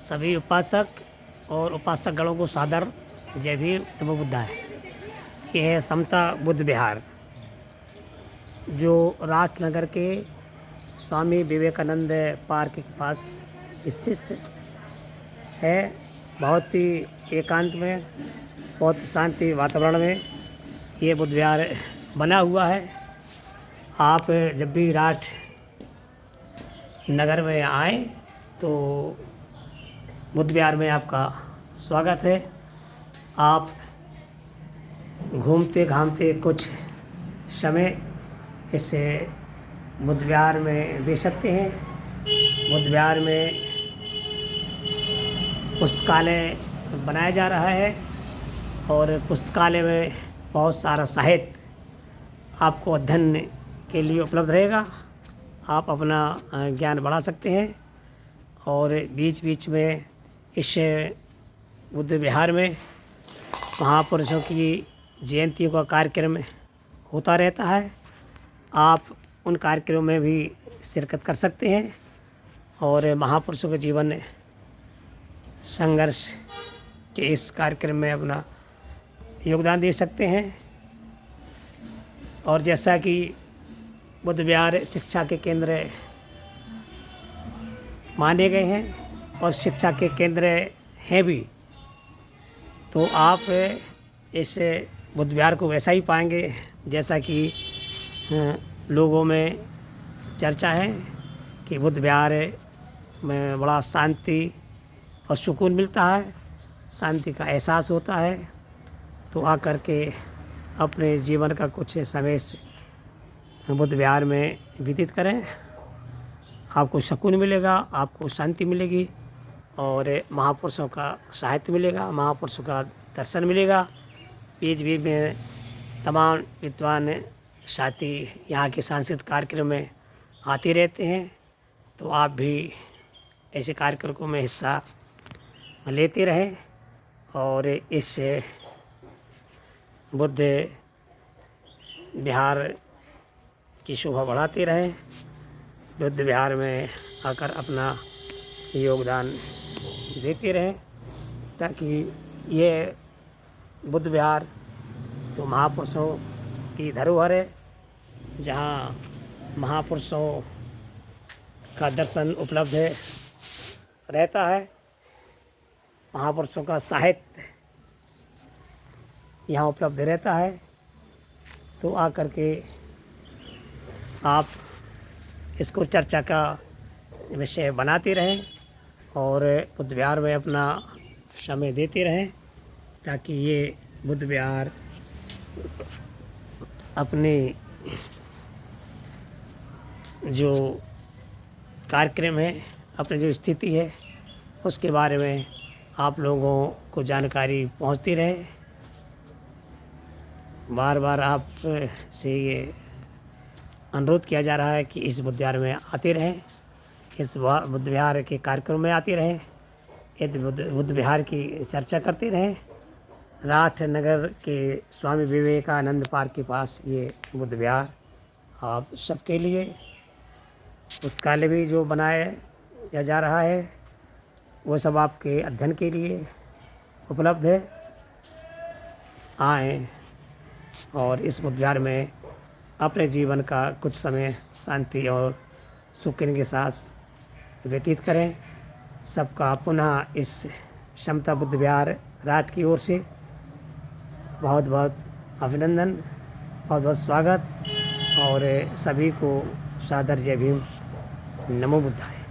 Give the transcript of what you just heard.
सभी उपासक और उपासक गणों को सादर जय भीम नमो बुद्धाय। ये है समता बुद्ध विहार जो राजनगर के स्वामी विवेकानंद पार्क के पास स्थित है। बहुत ही एकांत में, बहुत शांति वातावरण में ये बुद्ध विहार बना हुआ है। आप जब भी राजनगर में आए तो बुद्ध विहार में आपका स्वागत है। आप घूमते घामते कुछ समय इस बुद्ध विहार में दे सकते हैं। बुद्ध विहार में पुस्तकालय बनाया जा रहा है और पुस्तकालय में बहुत सारा साहित्य आपको अध्ययन के लिए उपलब्ध रहेगा। आप अपना ज्ञान बढ़ा सकते हैं और बीच बीच में इस बुद्ध विहार में महापुरुषों की जयंतियों का कार्यक्रम होता रहता है। आप उन कार्यक्रमों में भी शिरकत कर सकते हैं और महापुरुषों के जीवन संघर्ष के इस कार्यक्रम में अपना योगदान दे सकते हैं। और जैसा कि बुद्ध विहार शिक्षा के केंद्र माने गए हैं और शिक्षा के केंद्र हैं भी, तो आप इस बुद्ध विहार को वैसा ही पाएंगे जैसा कि लोगों में चर्चा है कि बुद्ध विहार में बड़ा शांति और सुकून मिलता है, शांति का एहसास होता है। तो आकर के अपने जीवन का कुछ समय इस बुद्ध विहार में व्यतीत करें। आपको सुकून मिलेगा, आपको शांति मिलेगी और महापुरुषों का साहित्य मिलेगा, महापुरुषों का दर्शन मिलेगा। बीच बीच में तमाम विद्वान साथी यहाँ के सांस्कृतिक कार्यक्रम में आते रहते हैं। तो आप भी ऐसे कार्यक्रमों में हिस्सा लेते रहें और इस बुद्ध विहार की शोभा बढ़ाते रहें। बुद्ध विहार में आकर अपना योगदान देते रहें ताकि ये बुद्ध विहार तो महापुरुषों की धरोहर है, जहाँ महापुरुषों का दर्शन उपलब्ध रहता है। महापुरुषों का साहित्य यहाँ उपलब्ध रहता है। तो आकर के आप इसको चर्चा का विषय बनाते रहें और बुद्ध विहार में अपना समय देते रहें ताकि ये बुद्ध विहार अपने जो कार्यक्रम है, अपनी जो स्थिति है, उसके बारे में आप लोगों को जानकारी पहुंचती रहे। बार बार आप से ये अनुरोध किया जा रहा है कि इस बुद्ध विहार में आते रहें, इस बुद्ध विहार के कार्यक्रम में आते रहें, इस बुद्ध विहार की चर्चा करते रहें। राजनगर के स्वामी विवेकानंद पार्क के पास ये बुद्ध विहार आप सबके लिए, पुस्तकालय भी जो बनाया जा रहा है वो सब आपके अध्ययन के लिए उपलब्ध है। आएँ और इस बुद्ध विहार में अपने जीवन का कुछ समय शांति और सुकून के साथ व्यतीत करें। सबका पुनः इस समता बुद्ध विहार रात की ओर से बहुत बहुत अभिनंदन, बहुत बहुत स्वागत और सभी को सादर जय भीम नमो बुद्धाय।